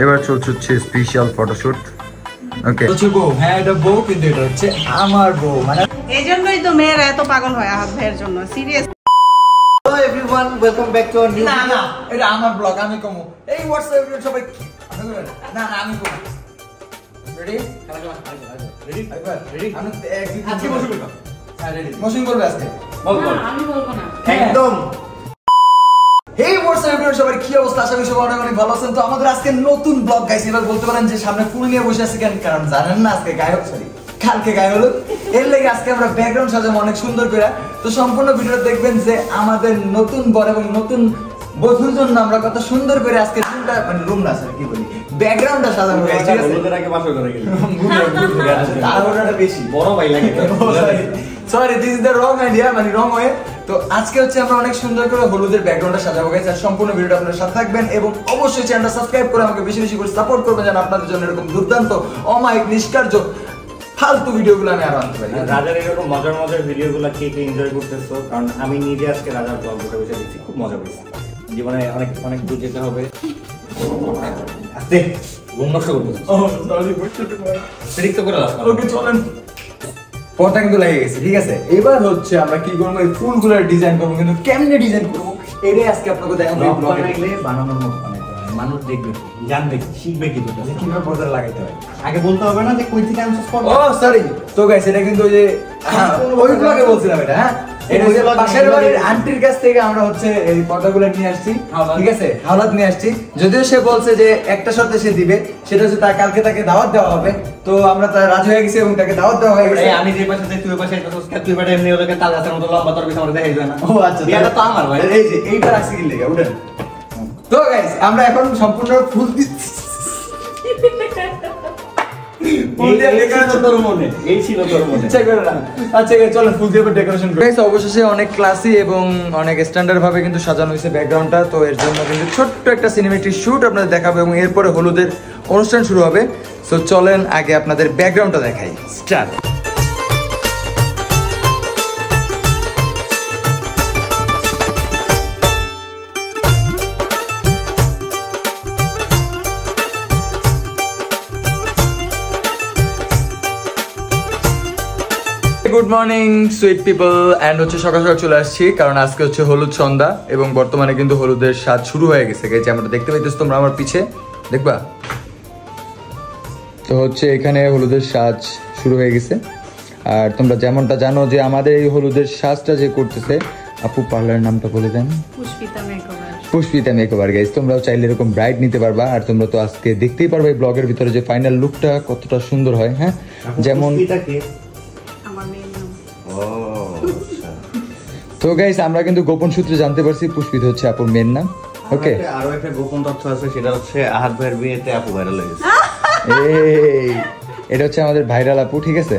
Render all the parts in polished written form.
এবার চলছে special photoshoot. ওকে বউ, হ্যাঁ এটা বউ, কিন্তু এটা হচ্ছে আমার বউ, মানে এইজন্যই তো মেয়েরা এত পাগল হয় আহাদ ভাইয়ের জন্য। Serious. Hello everyone, welcome back to our new video. না এটা আমার ব্লগ, আমি কমু। এই হোয়াটসঅ্যাপ ভিডিও সবাই না আমি কমু। রেডি রেডি রেডি আমি আজকে বসে বলবো। হ্যাঁ রেডি মশিং করবে আজকে। বল আমি বলবো না একদম। হেই হোয়াটসঅ্যাপ ভিডিও সবাই কি অবস্থা? আশা করি সবাই অনেক অনেক ভালো আছেন। তো আমাদের আজকে নতুন ব্লগ গাইস। এবার বলতে পারেন যে সামনে ফুল নিয়ে বসে আছি, কারণ জানেন না আজকে গায়ক কালকে গায়ে হলো, এর লেগে আজকে আমরা ব্যাকগ্রাউন্ড সাজাবো অনেক সুন্দর করে। তো সম্পূর্ণ ভিডিও দেখবেন যে আমাদের নতুন বর এবং নতুন বধূর জন্য আমরা কত সুন্দর করে আজকে রুমটা, মানে রুম না স্যার কি বলি, ব্যাকগ্রাউন্ডটা সাজাবো গাইস। ঠিক আছে, ওদের আগে বাসা করে গেল তাড়াহুড়াটা বেশি বড় ভাই লাগে। Sorry, this is the wrong idea, মানে রং ওয়ে। তো আজকে হচ্ছে আমরা অনেক সুন্দর করে হলুদের ব্যাকগ্রাউন্ডটা সাজাবো গাইস। আর সম্পূর্ণ ভিডিওটা আপনারা সাথে থাকবেন এবং অবশ্যই চ্যানেলটা সাবস্ক্রাইব করে আমাকে বেশি বেশি করে সাপোর্ট করবেন, যেন আপনাদের জন্য এরকম দুর্দান্ত অমায়িক নিষ্কার্য ফালতু ভিডিওগুলো আমি আরো আনতে পারি। রাজার এরকম মজার মজার ভিডিওগুলো কে কে এনজয় করতেছো? কারণ আমি নিজে আজকে রাজার ব্লগ বসে বসে দেখছি, খুব মজা পেয়েছি। জীবনে অনেক অনেক দূর যেতে হবে। আস্তে ঘুম নষ্ট করতেছো। ও সরি, প্রেডিক্ট করে দাও। ওকে চলেন, পর্দা কিন্তু লেগে গেছে। ঠিক আছে, এবার হচ্ছে আমরা কি করবো, এই ফুলগুলোর ডিজাইন করবো, কিন্তু কেমনে ডিজাইন করবো এটাই আজকে আপনাকে দেখাবো। বানানোর মতো মানুষ দেখবে, জানবে, শিখবে কি তোটা কিভাবে পর্দা লাগাইতে হয়। আগে বলতে হবে না যে কই থেকে আনছিস পর্দা। ও সরি, তো গাইস এটা কিন্তু ওই যে ওই ব্লগে বলছিলাম এটা। হ্যাঁ, এটা হচ্ছে পাশের বাড়ির আন্টির কাছ থেকে আমরা হচ্ছে এই পর্দাগুলো নিয়ে আসছি। ঠিক আছে, হাওলাত নিয়ে আসছি। যদিও সে বলছে যে একটা শর্তে সে দিবে, সেটা হচ্ছে তার কালকে তাকে দাওয়াত দেওয়া হবে। তো আমরা তার রাজি হয়ে গেছি এবং তাকে দাওয়াত দেওয়া হয়ে গেছে। আমি যে পাশে তুই ওই পাশে তুই বাটা এমনি ওদেরকে তাল গাছের মতো লম্বা তোর পিছনে আমরা দেখাই যায় না। ও আচ্ছা, বিয়াটা তো আমার ভাই। এই যে এইটা রাখছি কি লেগে উঠেন। তো গাইস আমরা এখন সম্পূর্ণ ফুল দিচ্ছি। অবশেষে অনেক ক্লাসি এবং অনেক স্ট্যান্ডার্ড ভাবে কিন্তু সাজানো হয়েছে ব্যাকগ্রাউন্ডটা। তো এর জন্য কিন্তু ছোট্ট একটা সিনেমেটিক শুট আপনাদের দেখাবো এবং এরপরে হলুদের অনুষ্ঠান শুরু হবে। সো চলেন আগে আপনাদের ব্যাকগ্রাউন্ডটা দেখাই। Start. Good morning sweet people, and হচ্ছে সকাল সকাল চলে আসছি কারণ আজকে হচ্ছে হলুদ সন্ধ্যা এবং বর্তমানে কিন্তু হলুদের স্বাদ শুরু হয়ে গেছে। যেমনটা দেখতে পাইতেছো তোমরা আমার পিছে দেখবা, তো হচ্ছে এখানে হলুদের সাজ শুরু হয়ে গেছে। আর তোমরা যেমনটা জানো যে আমাদের এই হলুদের সাজটা যে করতেছে আপু, পার্লারের নামটা বলে দেন। Pushpita makeover guys. তোমরাও চাইলে এরকম ব্রাইট নিতে পারবা। আর তোমরা তো আজকে দেখতেই পারবে এই ব্লগের ভিতরে যে ফাইনাল লুকটা কতটা সুন্দর হয়। হ্যাঁ, যেমন তো গাইস আমরা কিন্তু গোপন সূত্রে জানতে পারছি পুষ্পিতা হচ্ছে আপুর মেয়ের নাম। ওকে, আরো একটা গোপন তথ্য আছে, সেটা হচ্ছে আহাদ ভাইয়ের বিয়েতে আপু ভাইরাল হয়ে গেছে। এই এটা হচ্ছে আমাদের ভাইরাল আপু। ঠিক আছে,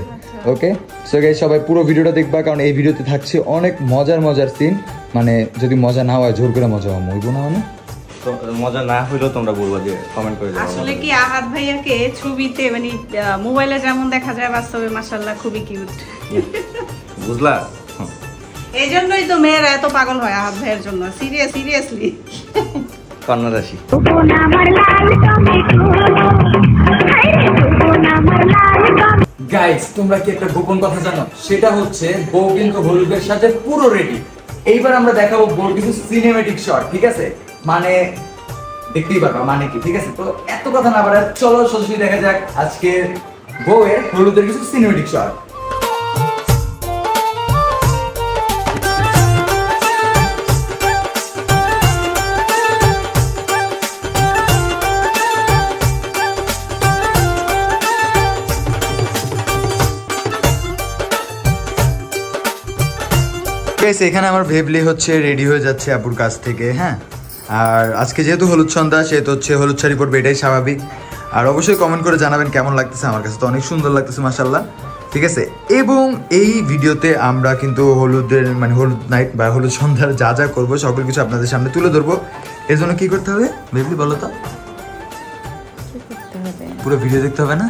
ওকে। সো গাইস সবাই পুরো ভিডিওটা দেখবা, কারণ এই ভিডিওতে থাকছে অনেক মজার মজার সিন। মানে যদি মজা না হয় জোর করে মজা হইব না, মানে তো মজা না হইলেও তোমরা বলবা যে কমেন্ট করে দাও। আসলে কি আহাদ ভাইয়াকে ছবিতে মানে মোবাইলে যেমন দেখা যায়, বাস্তবে মাশাআল্লাহ খুবই কিউট। বুঝলা? এইজন্যই তো মেয়েরা এত পাগল হয় আহাদ ভাইয়ের জন্য। সিরিয়াসলি কন্যা রাশি। গাইস তোমরা কি একটা গোপন কথা জানো? সেটা হচ্ছে বউ কিন্তু হলুদের সাথে পুরো রেডি। এইবার আমরা দেখাবো বউ কিছু সিনেমেটিক শট। ঠিক আছে, মানে দেখতেই পারবা মানে কি। ঠিক আছে, তো এত কথা না বলে চলো সরাসরি দেখা যাক আজকে বউয়ের হলুদের কিছু সিনেমেটিক শট। এখানে আমার ভেবলি হচ্ছে রেডি হয়ে যাচ্ছে আপুর কাছ থেকে। হ্যাঁ, আর আজকে যেহেতু হলুদ সন্ধ্যা সেহেতু হচ্ছে হলুদ শাড়ি পরবে, এটাই স্বাভাবিক। আর অবশ্যই কমেন্ট করে জানাবেন কেমন লাগতেছে। আমার কাছে তো অনেক সুন্দর লাগতেছে মাশাআল্লাহ। ঠিক আছে, এবং এই ভিডিওতে আমরা কিন্তু হলুদের মানে হলুদ নাইট বা হলুদ সন্ধ্যার যা যা করবো সকল কিছু আপনাদের সামনে তুলে ধরবো। এর জন্য কি করতে হবে ভেবলি বলো তো? পুরো ভিডিও দেখতে হবে না?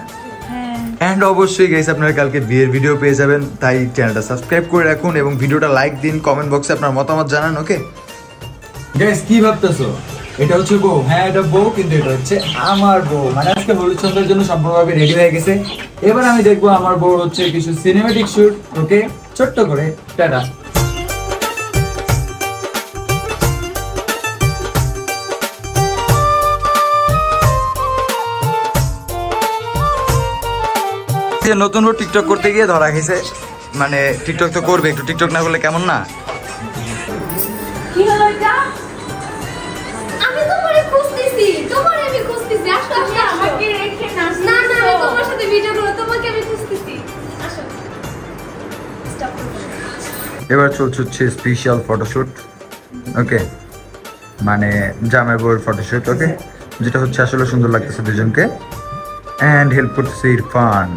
এন্ড অবশ্যই গাইস আপনারা কালকে বিয়ের ভিডিও পেয়ে যাবেন, তাই চ্যানেলটা সাবস্ক্রাইব করে রাখুন এবং ভিডিওটা লাইক দিন, কমেন্ট বক্সে আপনার মতামত জানান। ওকে গাইস কি ভাবতেছো? এটা হচ্ছে বউ, হ্যাঁ এটা বউ, কিন্তু এটা হচ্ছে আমার বউ। মানে আজকে হলুদ সন্ধ্যার জন্য সম্পূর্ণভাবে রেডি হয়ে গেছে। এবার আমি দেখবো আমার বউ হচ্ছে কিছু সিনেমেটিক শুট। ওকে, ছোট্ট করে টাটা। নতুন বউ টিকটক করতে গিয়ে ধরা খেয়েছে। মানে টিকটক তো করবে, একটু টিকটক না করলে কেমন না? কি হলো এটা? আমি তোমারে খুঁজতেছি, তোমারে আমি খুঁজতেছি। আসো আসো, আমাকে রেখে না। না না, আমি তোমার সাথে ভিডিও করব, তোমাকে আমি খুঁজতেছি। আসো। স্টপ করো। এবার চলছে হচ্ছে স্পেশাল ফটোশুট। ওকে, মানে জামাই বউয়ের ফটোশুট। ওকে, যেটা হচ্ছে আসলে সুন্দর লাগতেছে দুজনকে। অ্যান্ড হেল্প করতেছে ইরফান।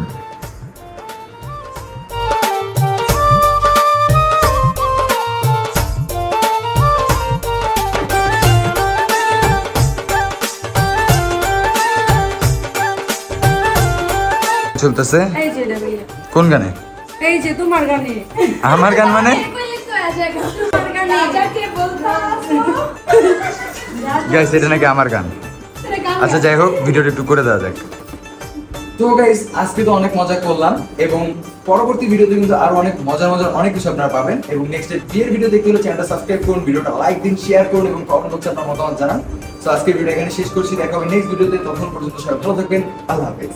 চলতেছে এই যে এটা ভাইয়া। কোন গানে? এই যে তোমার গানে। আমার গান মানে? কইলে তো আসে তোমার গানে। যাকে বলতাছো। গাইস, এটা নাকি আমার গান। আচ্ছা যাই হোক, ভিডিওটা একটু করে দেওয়া যাক। তো গাইস, আজকে তো অনেক মজা করলাম এবং পরবর্তী ভিডিওতে কিন্তু আরো অনেক মজার অনেক কিছু আপনারা পাবেন। এবং নেক্সট বিয়ের ভিডিও দেখতে হলে চ্যানেলটা সাবস্ক্রাইব করুন, ভিডিওটা লাইক দিন, শেয়ার করুন এবং কমেন্ট বক্সে আপনার মতামত জানান। তো আজকের ভিডিও এখানে শেষ করছি, দেখা হবে নেক্সট ভিডিওতে। তখন পর্যন্ত সবাই ভালো থাকবেন, আল্লাহ হাফেজ।